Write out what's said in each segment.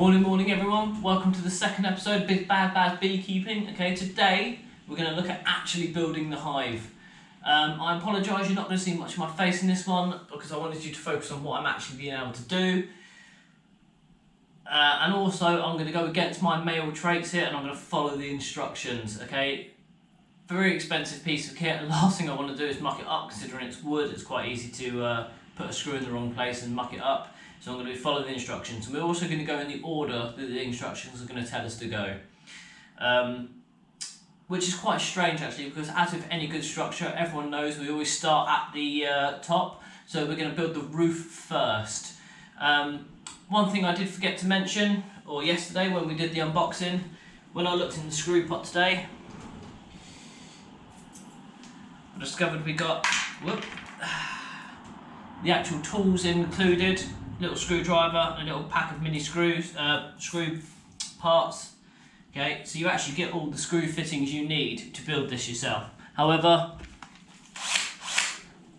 Morning everyone, welcome to the second episode of Big Bad Beekeeping. Okay, today we're going to look at actually building the hive. I apologise, you're not going to see much of my face in this one because I wanted you to focus on what I'm actually being able to do. And also I'm going to go against my male traits here and I'm going to follow the instructions, okay? Very expensive piece of kit, and the last thing I want to do is muck it up. Considering it's wood, it's quite easy to put a screw in the wrong place and muck it up. So I'm going to follow the instructions. And we're also going to go in the order that the instructions are going to tell us to go. Which is quite strange actually, because as with any good structure, everyone knows we always start at the top. So we're going to build the roof first. One thing I did forget to mention, or yesterday when we did the unboxing, when I looked in the screw pot today, I discovered we got the actual tools included, little screwdriver and a little pack of mini screws, screw parts. Okay, so you actually get all the screw fittings you need to build this yourself. However,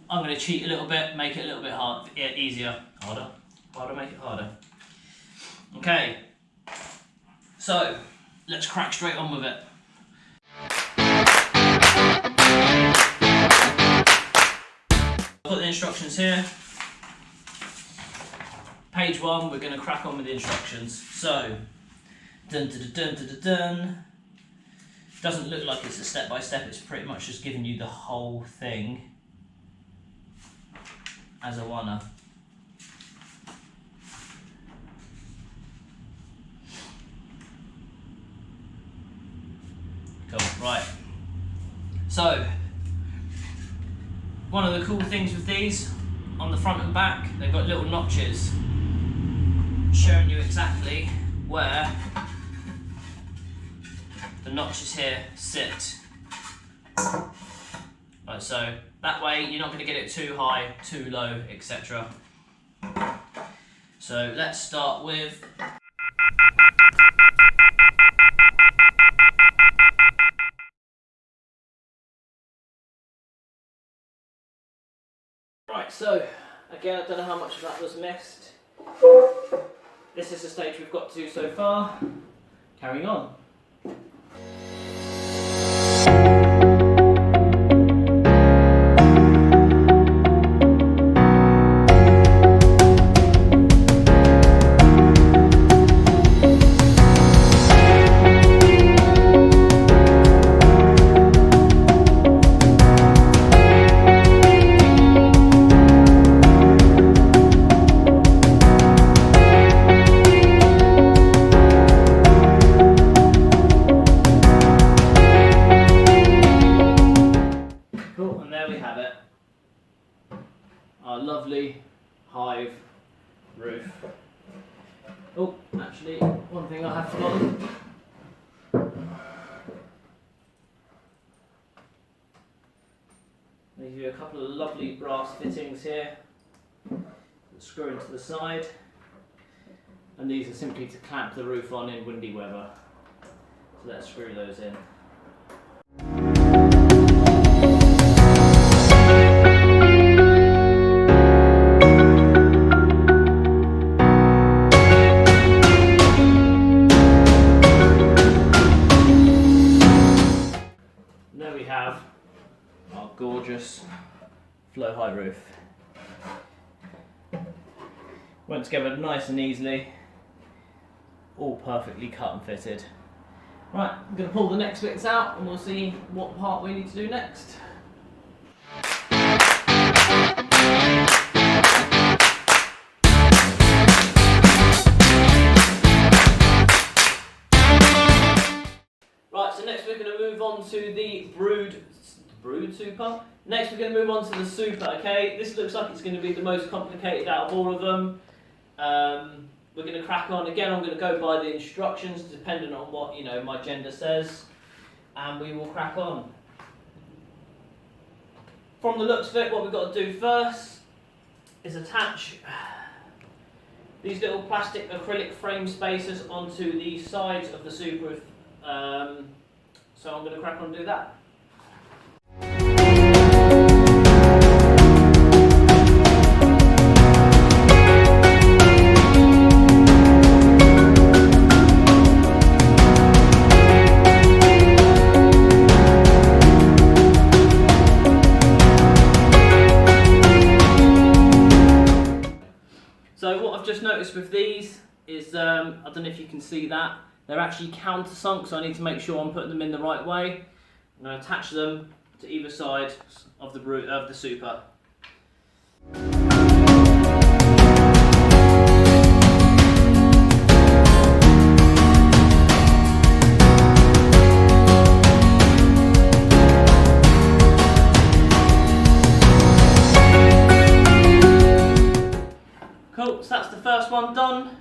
I'm going to cheat a little bit, make it a little bit easier, harder, make it harder. Okay, so let's crack straight on with it. I've got the instructions here. Page 1, we're going to crack on with the instructions. So, doesn't look like it's a step by step, it's pretty much just giving you the whole thing as a oneer. Cool, right. So, one of the cool things with these, on the front and back, they've got little notches showing you exactly where the notches here sit. Right, so that way you're not going to get it too high, too low, etc. So let's start with right, so again, I don't know how much of that was missed. This is the stage we've got to so far. Carrying on. Our lovely hive roof. Oh, actually, one thing I have forgotten. I'll give you a couple of lovely brass fittings here that screw into the side, and these are simply to clamp the roof on in windy weather. So let's screw those in. Our gorgeous Flow Hive roof. Went together nice and easily, all perfectly cut and fitted. Right, I'm going to pull the next bits out and we'll see what part we need to do next. Right, so next we're going to move on to the brood super. Next we're going to move on to the super, okay? This looks like it's going to be the most complicated out of all of them. We're going to crack on. Again, I'm going to go by the instructions depending on what, you know, my gender says. And we will crack on. From the looks of it, what we've got to do first is attach these little plastic acrylic frame spacers onto the sides of the super roof. So I'm going to crack on and do that. noticed with these is, I don't know if you can see that, they're actually countersunk, so I need to make sure I'm putting them in the right way. I'm going to attach them to either side of the super. Cool, so that's the first one done.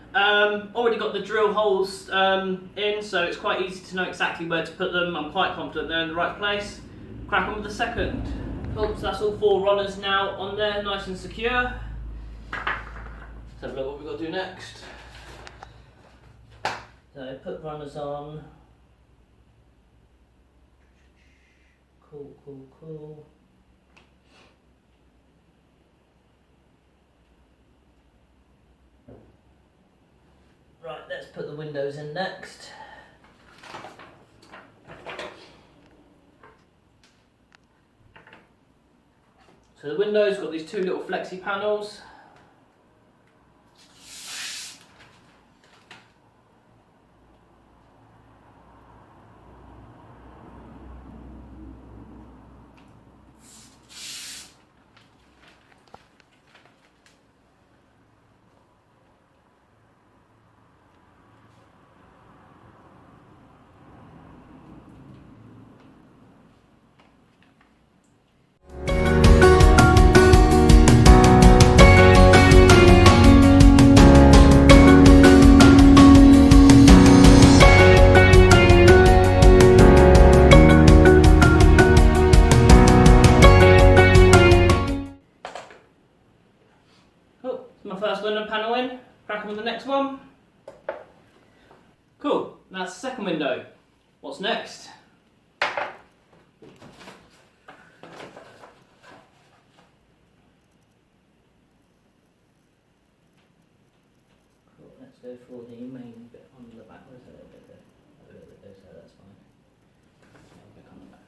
Already got the drill holes in, so it's quite easy to know exactly where to put them. I'm quite confident they're in the right place. Crack on with the second. Cool, so that's all 4 runners now on there, nice and secure. Let's have a look what we've got to do next. So put runners on. Cool. Right, let's put the windows in next. So the windows got these 2 little flexi panels. Cool, that's my first window panel in. Crack on with the next one. Cool, that's the second window. What's next? Cool, let's go for the main bit on the back. Where's that little bit there? A little bit there, so that's fine. Back on the back.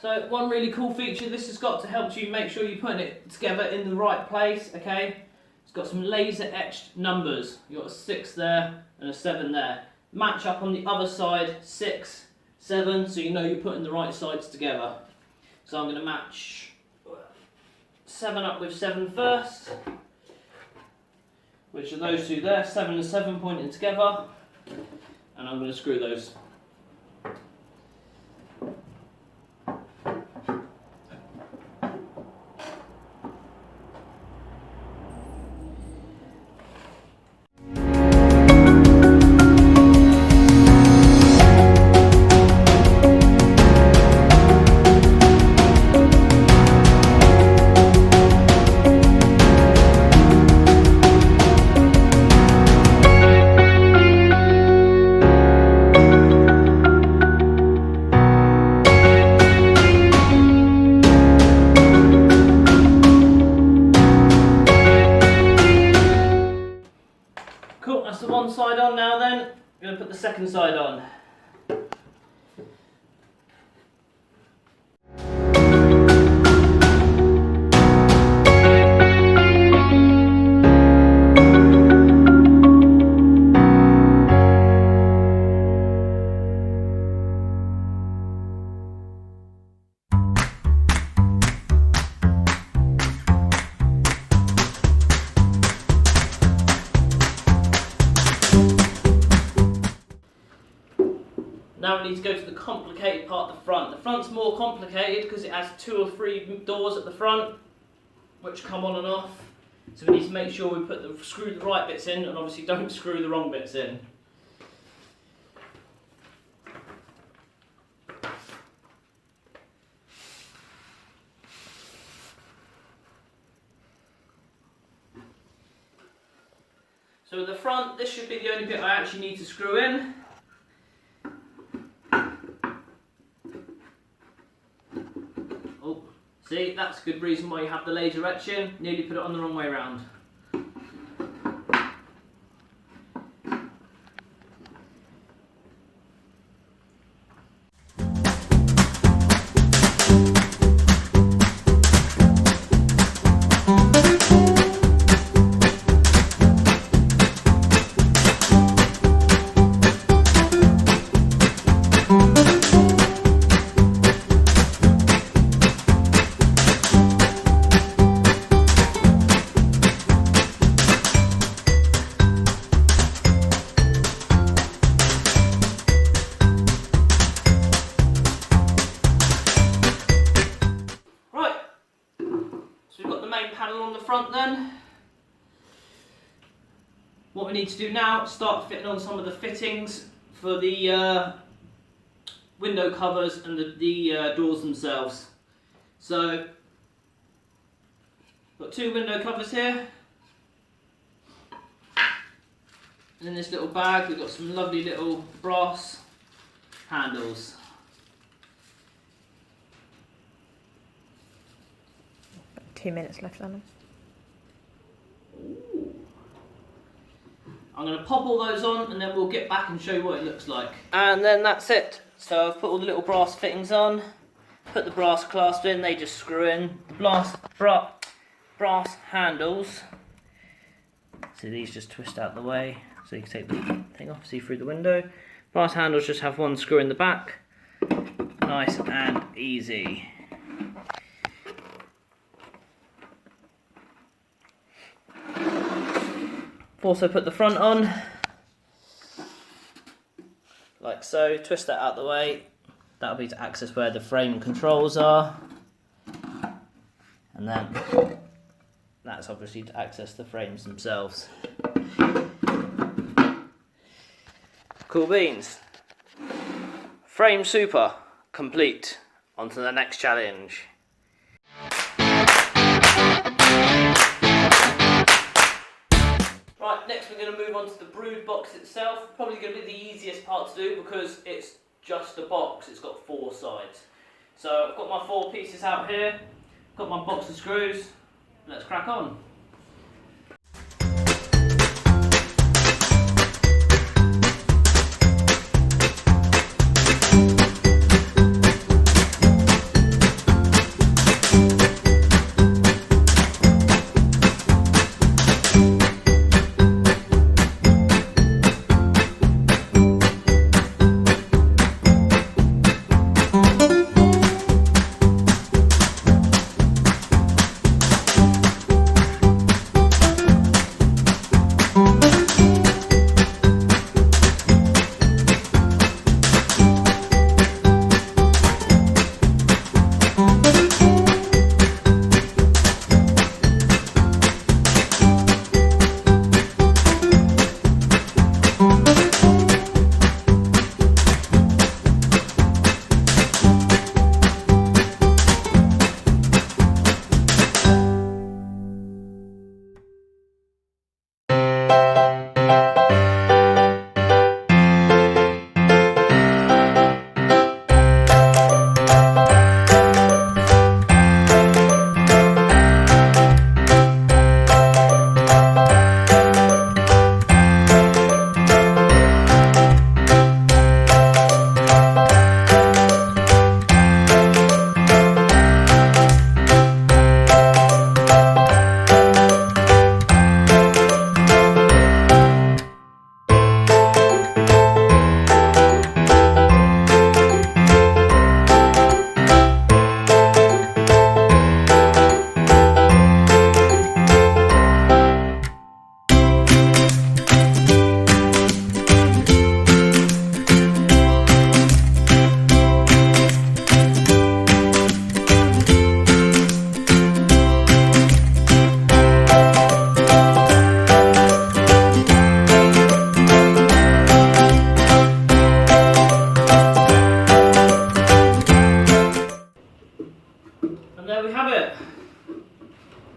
So one really cool feature this has got to help you make sure you're putting it together in the right place, okay? It's got some laser etched numbers. You've got a 6 there and a 7 there. Match up on the other side, 6, 7, so you know you're putting the right sides together. So I'm going to match 7 up with 7 first, which are those 2 there, 7 and 7 pointing together, and I'm going to screw those. Cool, that's the one side on now then. I'm going to put the second side on. Now we need to go to the complicated part of the front. The front's more complicated because it has 2 or 3 doors at the front, which come on and off. So we need to make sure we screw the right bits in, and obviously don't screw the wrong bits in. So with the front, this should be the only bit I actually need to screw in. See, that's a good reason why you have the laser etching. Nearly put it on the wrong way around. done. What we need to do now is start fitting on some of the fittings for the window covers and the doors themselves. So, got 2 window covers here. And in this little bag we've got some lovely little brass handles. 2 minutes left on them. Ooh. I'm going to pop all those on and then we'll get back and show you what it looks like. And then that's it. So I've put all the little brass fittings on, put the brass clasp in, they just screw in. The brass handles, so these just twist out the way so you can take the thing off, see through the window. Brass handles just have 1 screw in the back. Nice and easy. Also put the front on, like so, twist that out the way. That'll be to access where the frame controls are. And then that's obviously to access the frames themselves. Cool beans. Frame super complete. On to the next challenge. Right, next we're going to move on to the brood box itself. Probably going to be the easiest part to do because it's just a box. It's got 4 sides. So I've got my 4 pieces out here. Got my box of screws. Let's crack on.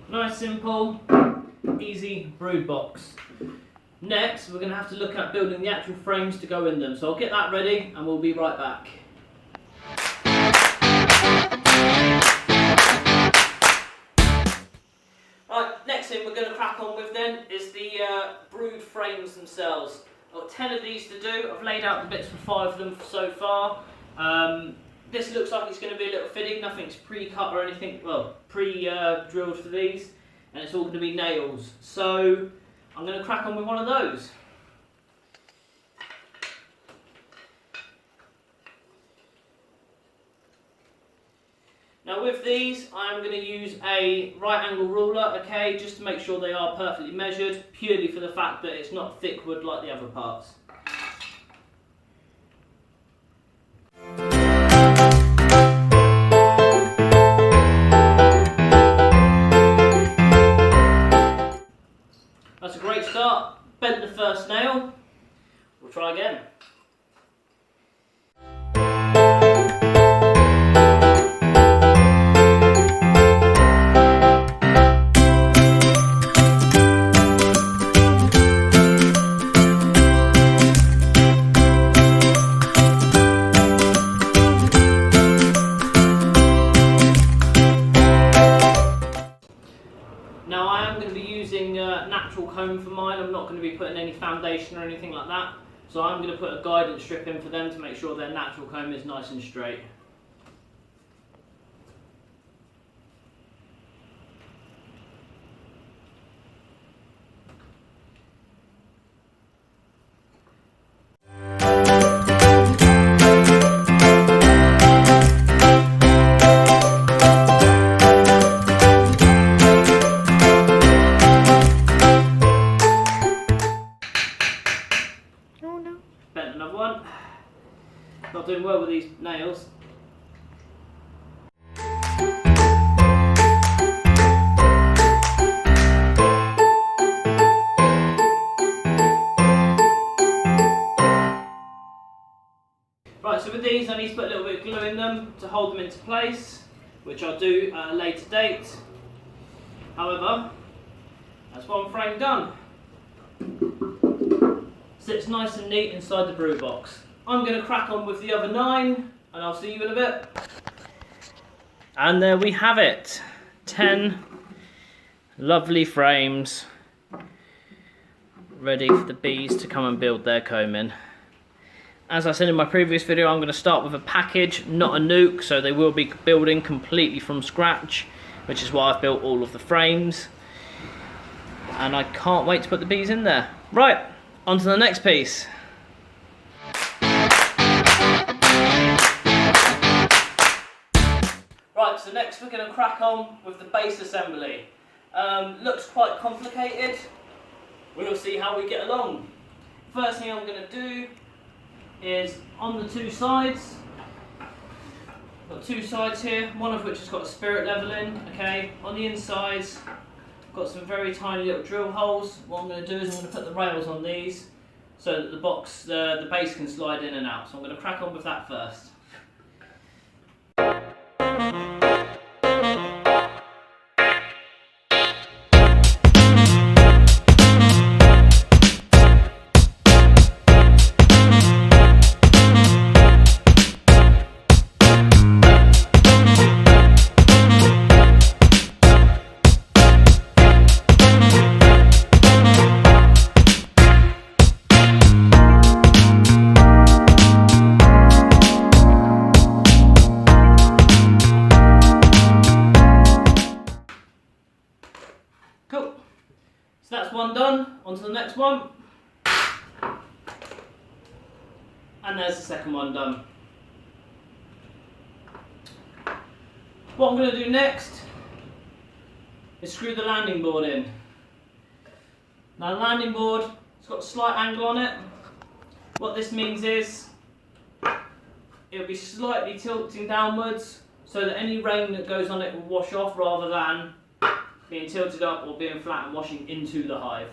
Nice, simple, easy brood box. Next, we're going to have to look at building the actual frames to go in them. So I'll get that ready and we'll be right back. Right, next thing we're going to crack on with then is the brood frames themselves. I've got 10 of these to do. I've laid out the bits for 5 of them so far. This looks like it's going to be a little fitting. Nothing's pre-cut or anything, well, pre-drilled for these. And it's all going to be nails. So I'm going to crack on with one of those. Now with these, I'm going to use a right angle ruler, okay, just to make sure they are perfectly measured, purely for the fact that it's not thick wood like the other parts. start, bent the first nail. We'll try again. Now I am going to be using natural comb for mine. I'm not going to be putting any foundation or anything like that. So I'm going to put a guidance strip in for them to make sure their natural comb is nice and straight. Bent another one. Not doing well with these nails. Right, so with these I need to put a little bit of glue in them to hold them into place, which I'll do at a later date. However, that's one frame done. Sits nice and neat inside the brew box. I'm going to crack on with the other 9 and I'll see you in a bit. And there we have it. 10 lovely frames ready for the bees to come and build their comb in. As I said in my previous video, I'm going to start with a package, not a nuke, so they will be building completely from scratch, which is why I've built all of the frames. And I can't wait to put the bees in there. Right. On to the next piece. Right, so next we're going to crack on with the base assembly. Looks quite complicated. We'll see how we get along. First thing I'm going to do is on the 2 sides. Got 2 sides here, one of which has got a spirit level in. Okay, on the insides, got some very tiny little drill holes. What I'm going to do is I'm going to put the rails on these so that the box, the base can slide in and out. So I'm going to crack on with that first. Cool. So that's one done. On to the next one. And there's the second one done. What I'm going to do next is screw the landing board in. Now the landing board, it's got a slight angle on it. What this means is it'll be slightly tilting downwards so that any rain that goes on it will wash off rather than being tilted up or being flat and washing into the hive.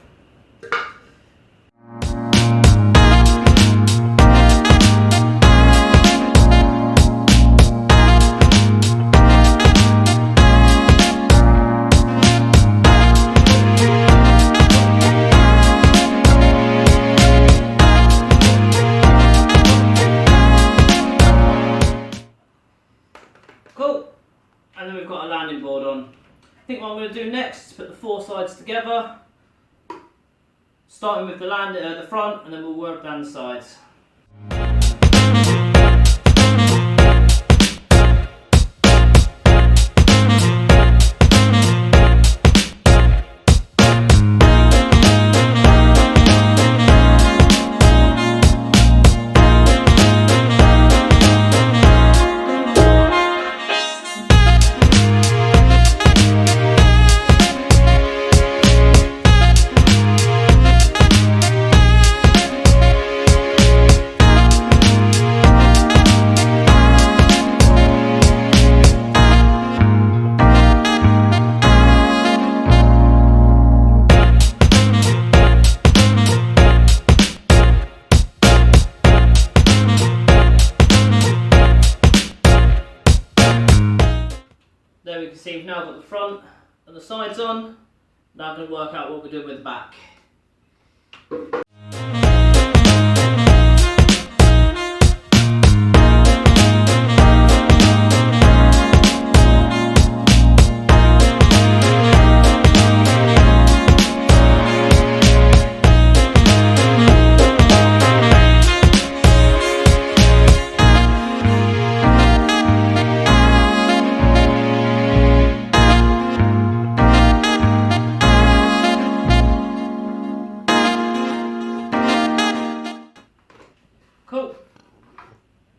Cool, and then we've got a landing board on. I think what I'm going to do next is put the 4 sides together, starting with the front, and then we'll work down the sides. see we've now got the front and the sides on. Now I'm going to work out what we're doing with the back. Cool.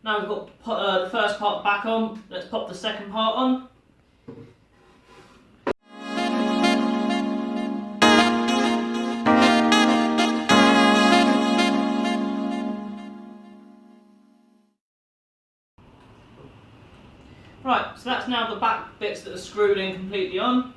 Now we've got the first part back on, let's pop the second part on. Right, so that's now the back bits that are screwed in completely on.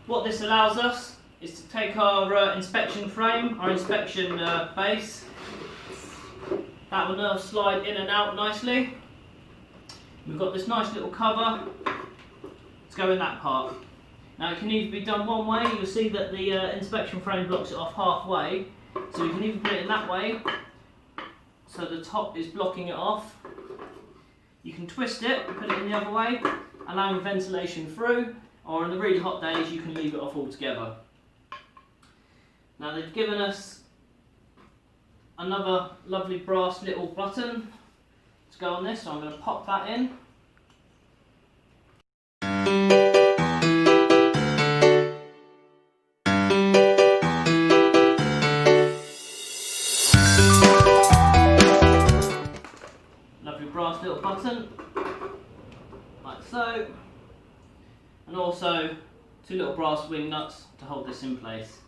What this allows us is to take our inspection frame, our inspection base. That will now slide in and out nicely. We've got this nice little cover to go in that part. Now it can either be done one way, you'll see that the inspection frame blocks it off halfway. So you can either put it in that way, so the top is blocking it off. You can twist it and put it in the other way, allowing ventilation through. Or in the really hot days, you can leave it off altogether. Now they've given us another lovely brass little button to go on this, so I'm going to pop that in. Lovely brass little button, like so. And also 2 little brass wing nuts to hold this in place.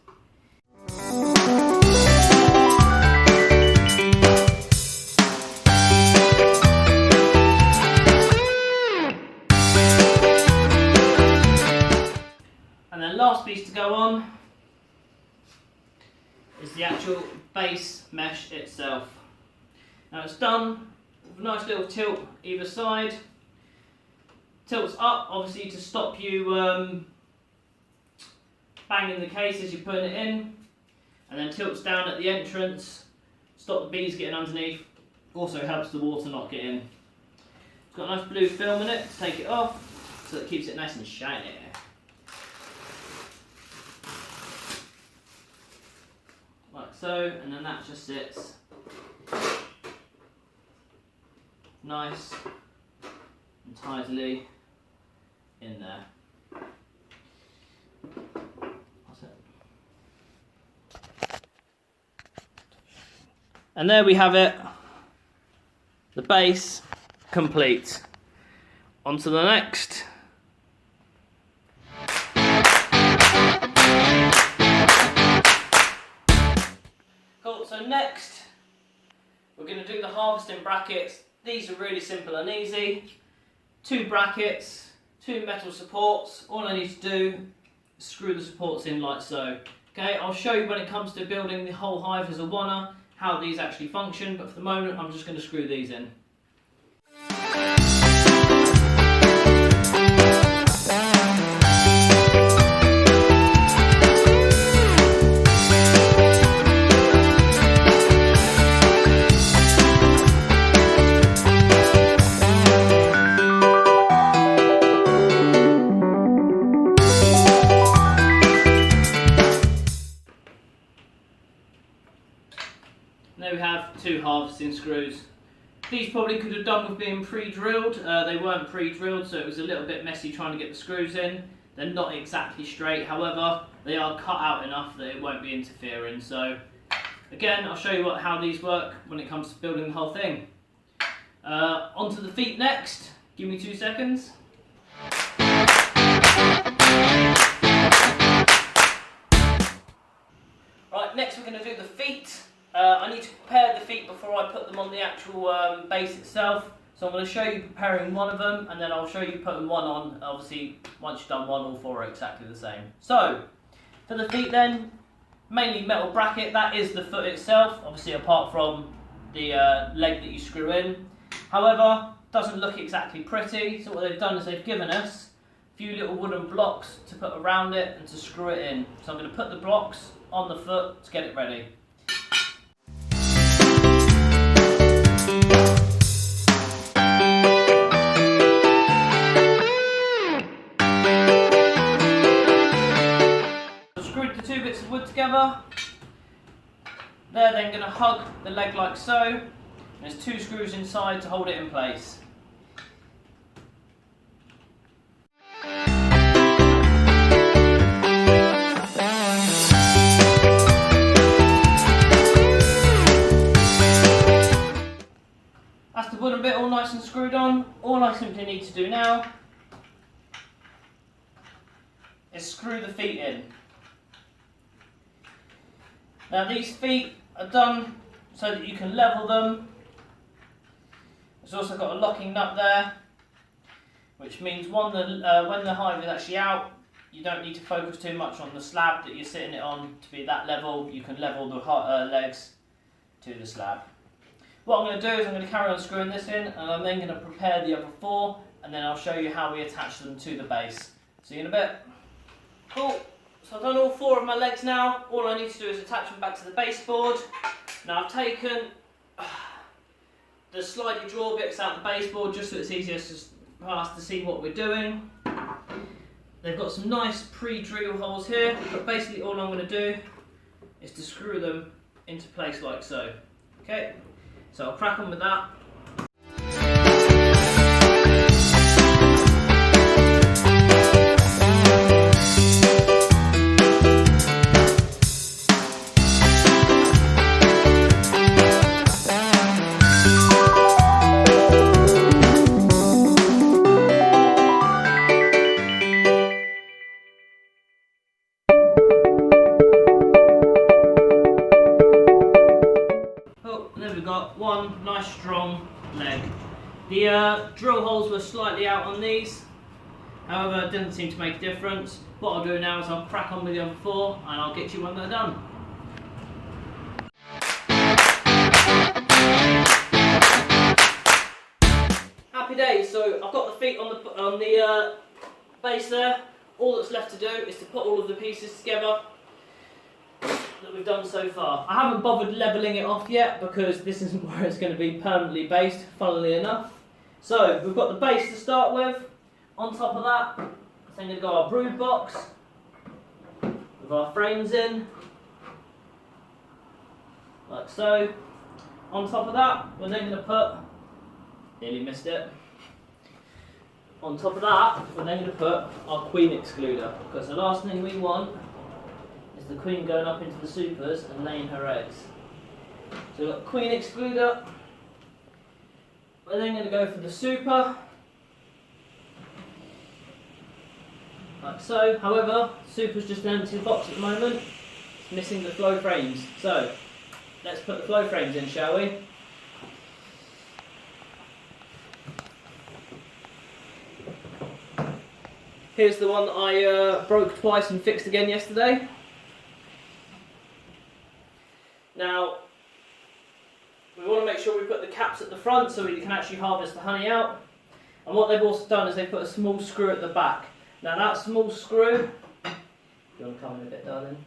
And then last piece to go on is the actual base mesh itself. Now it's done with a nice little tilt either side. Tilts up, obviously, to stop you banging the case as you're putting it in, and then tilts down at the entrance, stop the bees getting underneath, also helps the water not get in. It's got a nice blue film in it to take it off, so it keeps it nice and shiny. Like so, and then that just sits nice and tidily in there. That's it. And there we have it. The base complete. On to the next. Cool, so next we're going to do the harvesting brackets. These are really simple and easy. 2 brackets, 2 metal supports. All I need to do is screw the supports in like so. Okay, I'll show you when it comes to building the whole hive as a oneer how these actually function, but for the moment I'm just going to screw these in. There we have 2 harvesting screws. These probably could have done with being pre-drilled. They weren't pre-drilled, so it was a little bit messy trying to get the screws in. They're not exactly straight, however, they are cut out enough that it won't be interfering. So again, I'll show you how these work when it comes to building the whole thing. Onto the feet next. Give me 2 seconds. Right, next we're going to do the feet. I need to prepare the feet before I put them on the actual base itself. So I'm going to show you preparing one of them, and then I'll show you putting one on. Obviously, once you've done one, all 4 are exactly the same. So, for the feet then, mainly metal bracket. That is the foot itself, obviously apart from the leg that you screw in. However, doesn't look exactly pretty, so what they've done is they've given us a few little wooden blocks to put around it and to screw it in. So I'm going to put the blocks on the foot to get it ready. I've screwed the two bits of wood together. They're then going to hug the leg like so. There's two screws inside to hold it in place. That's the wooden bit all nice and screwed on. All I simply need to do now is screw the feet in. Now these feet are done so that you can level them. It's also got a locking nut there, which means when the hive is actually out, you don't need to focus too much on the slab that you're sitting it on to be that level. You can level the legs to the slab. What I'm going to do is I'm going to carry on screwing this in, and I'm then going to prepare the other four, and then I'll show you how we attach them to the base. See you in a bit. Cool. So I've done all four of my legs now. All I need to do is attach them back to the baseboard. Now I've taken the slidey draw bits out of the baseboard just so it's easier for us to see what we're doing. They've got some nice pre-drill holes here, but basically all I'm going to do is to screw them into place like so. Okay, so I'll crack on with that. One nice strong leg. The drill holes were slightly out on these, however it didn't seem to make a difference. What I'll do now is I'll crack on with the other four and I'll get you when they're done. Happy days, so I've got the feet on the base there. All that's left to do is to put all of the pieces together that we've done so far. I haven't bothered levelling it off yet because this isn't where it's going to be permanently based, funnily enough. So we've got the base to start with. On top of that, then going to go our brood box with our frames in, like so. On top of that, we're then going to put, nearly missed it. On top of that, we're then going to put our queen excluder, because the last thing we want is the queen going up into the supers and laying her eggs. So we've got queen excluder. We're then going to go for the super, like so. However, super's just an empty box at the moment. It's missing the flow frames. So let's put the flow frames in, shall we? Here's the one that I broke twice and fixed again yesterday. Now, we want to make sure we put the caps at the front so we can actually harvest the honey out. And what they've also done is they put a small screw at the back. Now that small screw, you want to come in a bit, darling?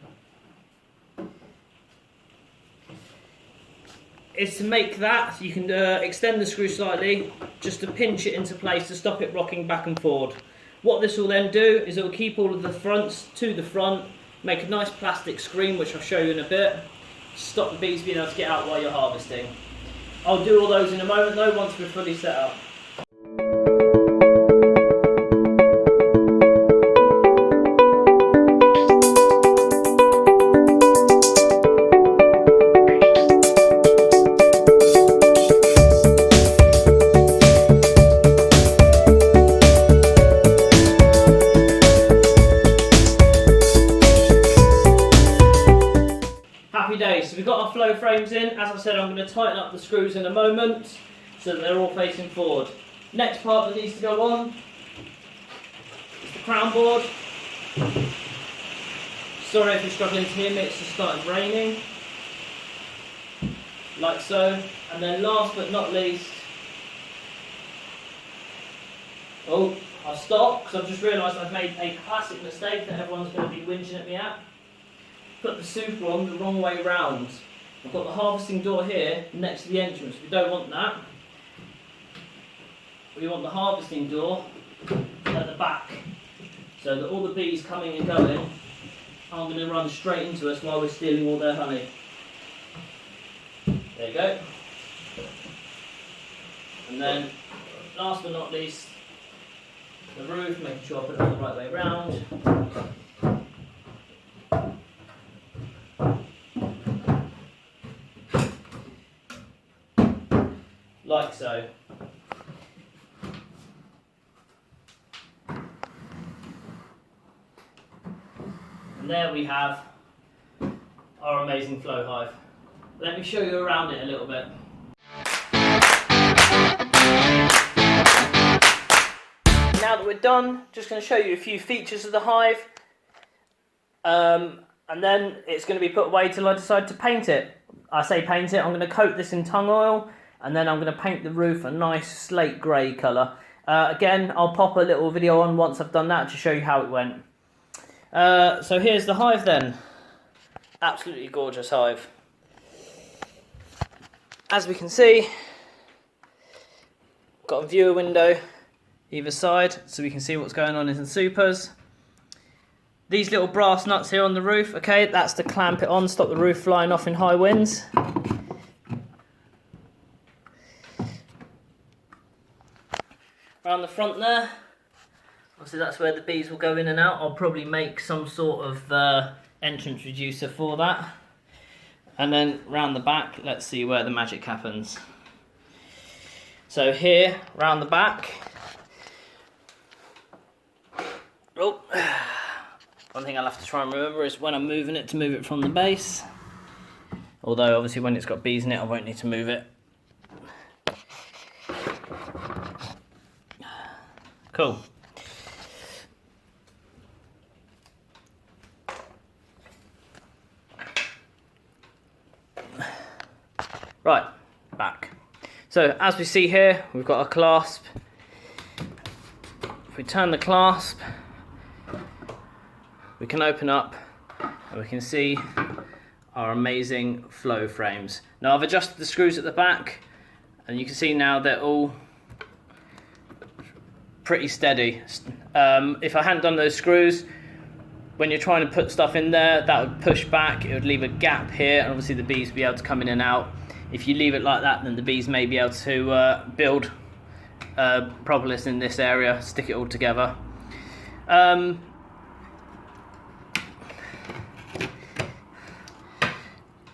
Is to make that, so you can extend the screw slightly, just to pinch it into place to stop it rocking back and forward. What this will then do is it will keep all of the fronts to the front, make a nice plastic screen, which I'll show you in a bit. Stop the bees being able to get out while you're harvesting. I'll do all those in a moment though, once we're fully set up. So we've got our flow frames in. As I said, I'm going to tighten up the screws in a moment so that they're all facing forward. Next part that needs to go on is the crown board. Sorry if you're struggling to hear me, it's just started raining. Like so. And then last but not least, oh, I've stopped because I've just realised I've made a classic mistake that everyone's going to be whinging at me at. Put the super on the wrong way round. I've got the harvesting door here next to the entrance. We don't want that. We want the harvesting door at the back, so that all the bees coming and going aren't going to run straight into us while we're stealing all their honey. There you go. And then, last but not least, the roof, making sure I put it on the right way round. Like so. And there we have our amazing Flow Hive. Let me show you around it a little bit. Now that we're done, just going to show you a few features of the hive. And then it's going to be put away till I decide to paint it. I say paint it, I'm going to coat this in tung oil, and then I'm going to paint the roof a nice slate grey colour. Again, I'll pop a little video on once I've done that to show you how it went. So here's the hive then. Absolutely gorgeous hive. As we can see, got a viewer window either side so we can see what's going on in the supers. These little brass nuts here on the roof, okay, that's to clamp it on, stop the roof flying off in high winds. Around the front there, obviously that's where the bees will go in and out. I'll probably make some sort of entrance reducer for that. And then round the back, let's see where the magic happens. So here, round the back. Oh, one thing I'll have to try and remember is when I'm moving it to move it from the base. Although obviously when it's got bees in it, I won't need to move it. Cool. Right, back. So as we see here, we've got a clasp. If we turn the clasp, we can open up and we can see our amazing flow frames. Now I've adjusted the screws at the back and you can see now they're all pretty steady. If I hadn't done those screws, when you're trying to put stuff in there, that would push back, it would leave a gap here, and obviously the bees would be able to come in and out. If you leave it like that, then the bees may be able to build propolis in this area, stick it all together.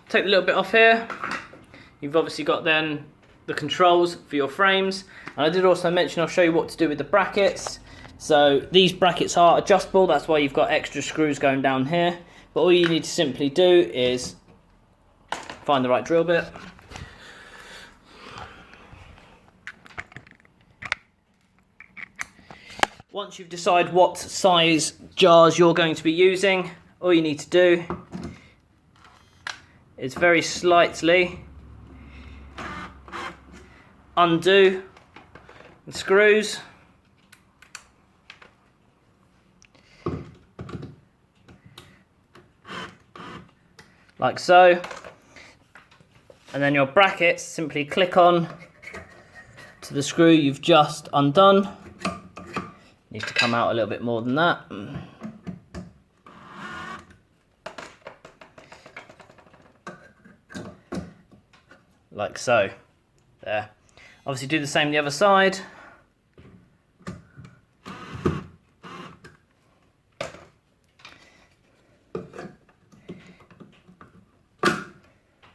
Take a little bit off here. You've obviously got then the controls for your frames. And I did also mention I'll show you what to do with the brackets. So these brackets are adjustable, that's why you've got extra screws going down here. But all you need to simply do is find the right drill bit. Once you've decided what size jars you're going to be using, all you need to do is very slightly undo the screws. Like so. And then your brackets simply click on to the screw you've just undone. Needs to come out a little bit more than that. Like so. There. Obviously do the same the other side.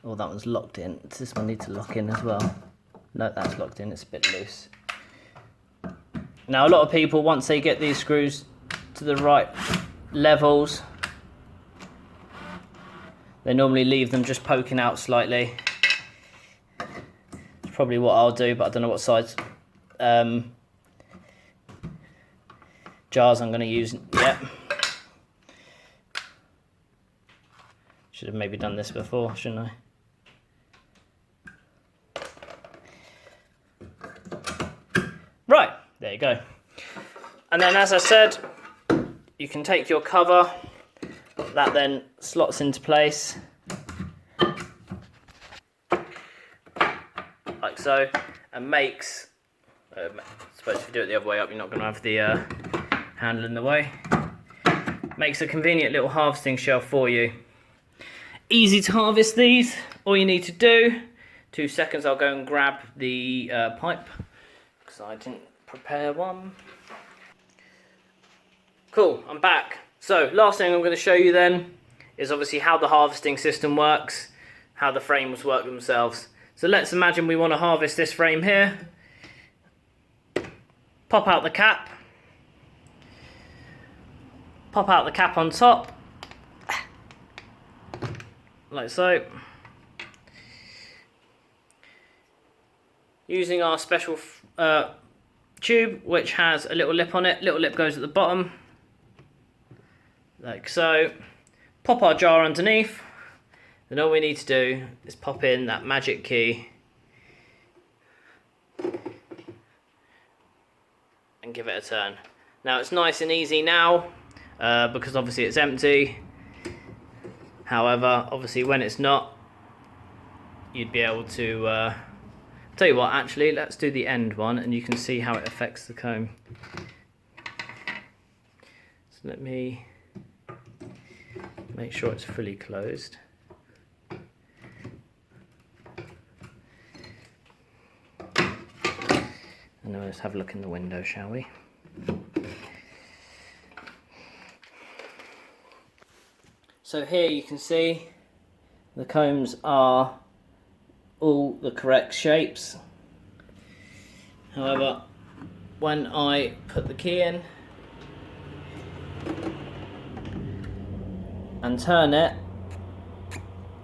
Oh, that one's locked in. Does this one need to lock in as well? No, that's locked in, it's a bit loose. Now a lot of people, once they get these screws to the right levels, they normally leave them just poking out slightly. It's probably what I'll do, but I don't know what size jars I'm going to use yet. Should have maybe done this before, shouldn't I? Right, there you go. And then, as I said, you can take your cover, that then slots into place, like so, and makes, I suppose if you do it the other way up, you're not going to have the handle in the way, makes a convenient little harvesting shelf for you. Easy to harvest these. All you need to do, 2 seconds, I'll go and grab the pipe, because I didn't prepare one. Cool, I'm back. So, last thing I'm going to show you then is obviously how the harvesting system works, how the frames work themselves. So let's imagine we want to harvest this frame here. Pop out the cap. Pop out the cap on top. Like so. Using our special tube, which has a little lip on it. Little lip goes at the bottom. Like so. Pop our jar underneath. Then all we need to do is pop in that magic key and give it a turn. Now it's nice and easy now because obviously it's empty. However, obviously when it's not, you'd be able to tell you what, actually let's do the end one and you can see how it affects the comb. So let me make sure it's fully closed. And then let's have a look in the window, shall we? So here you can see the combs are all the correct shapes. However, when I put the key in and turn it,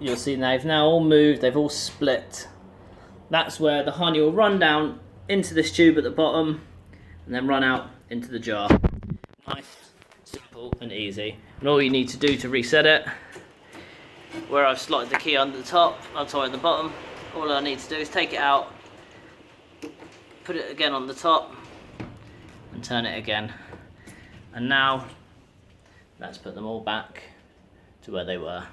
you'll see they've now all moved, they've all split. That's where the honey will run down into this tube at the bottom and then run out into the jar. Nice, simple and easy. And all you need to do to reset it, where I've slotted the key under the top, at the bottom, all I need to do is take it out, put it again on the top and turn it again. And now let's put them all back to where they were,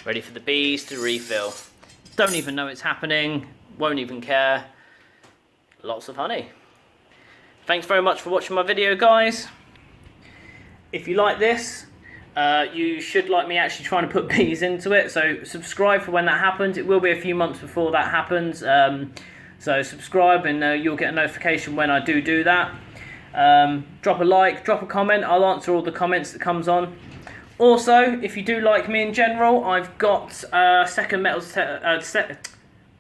ready for the bees to refill. Don't even know it's happening, won't even care. Lots of honey. Thanks very much for watching my video, guys. If you like this, you should like me actually trying to put bees into it, so subscribe for when that happens. It will be a few months before that happens, so subscribe and you'll get a notification when I do that. Drop a like, drop a comment, I'll answer all the comments that comes on. Also, if you do like me in general, I've got a second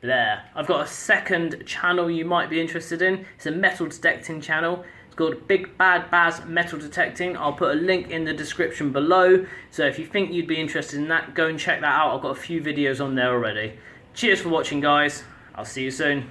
I've got a second channel you might be interested in. It's a metal detecting channel. It's called Big Bad Baz Metal Detecting. I'll put a link in the description below. So if you think you'd be interested in that, go and check that out. I've got a few videos on there already. Cheers for watching, guys. I'll see you soon.